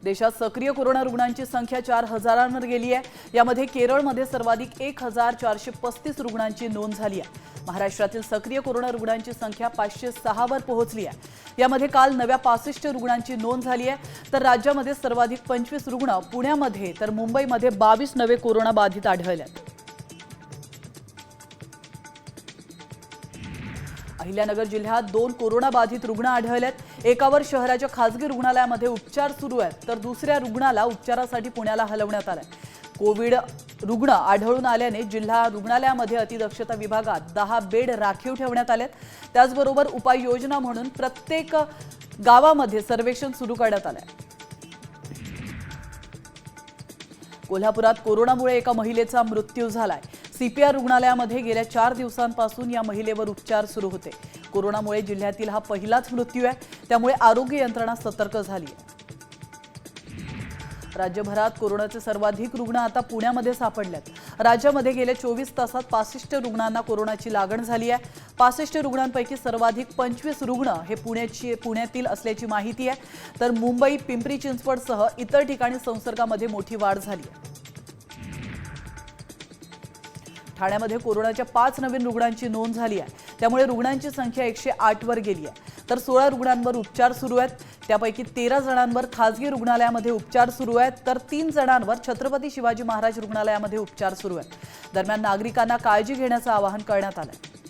देशात सक्रिय कोरोना रुग्णांची संख्या 4,000वर गेली आहे। यामध्ये केरळमध्ये सर्वाधिक 1,435 रुग्णांची नोंद झाली आहे। महाराष्ट्रातील सक्रिय कोरोना रुग्णांची संख्या 506वर पोहोचली आहे। यामध्ये काल नव्या 65 रुग्णांची नोंद झाली आहे। तर राज्यामध्ये सर्वाधिक 25 रुग्ण पुण्यामध्ये तर मुंबईमध्ये 22 नवे कोरोना बाधित आढळले आहेत। अहिल्यानगर जिल्ह्यात 2 कोरोना बाधित रुग्ण आढळलेत। एकावर शहराच्या खासगी रुग्णालयामध्ये उपचार सुरू आहेत, तर दुसऱ्या रुग्णाला उपचारासाठी पुण्याला हलवण्यात आले। कोविड रुग्ण आढळून आल्याने जिल्हा रुग्णालयामध्ये अतिदक्षता विभागात 10 बेड राखीव ठेवण्यात आलेत। त्याचबरोबर उपाययोजना म्हणून प्रत्येक गावामध्ये सर्वेक्षण सुरू करण्यात आले। कोल्हापुरात कोरोनामुळे एका महिलेचा मृत्यू झालाय। सीपीआर रुग्णालयामध्ये गेल्या 4 दिवसांपासून या महिलेवर उपचार सुरू होते। कोरोनामुळे जिल्ह्यातील हा पहिलाच मृत्यू आहे, त्यामुळे आरोग्य यंत्रणा सतर्क झाली आहे। राज्यभरात कोरोनाचे सर्वाधिक रुग्ण आता पुण्यामध्ये सापडलेत। राज्यामध्ये गेल्या 24 तासात 65 रुग्णांना कोरोनाची लागण झाली आहे। 65 रुग्णांपैकी सर्वाधिक 25 रुग्ण हे पुण्यातील असल्याची माहिती आहे। तर मुंबई, पिंपरी चिंचवडसह इतर ठिकाणी संसर्गामध्ये मोठी वाढ झाली आहे। ठाण्यामध्ये कोरोनाच्या 5 नवीन रुग्णांची नोंद झाली आहे। त्यामुळे रुग्णांची संख्या 108 वर गेली आहे। तर 16 रुग्णांवर उपचार सुरू आहेत। त्यापैकी 13 जणांवर खासगी रुग्णालयामध्ये उपचार सुरू आहेत, तर 3 जणांवर छत्रपती शिवाजी महाराज रुग्णालयामध्ये उपचार सुरू आहेत। दरम्यान नागरिकांना काळजी घेण्याचं आवाहन करण्यात आलं आहे।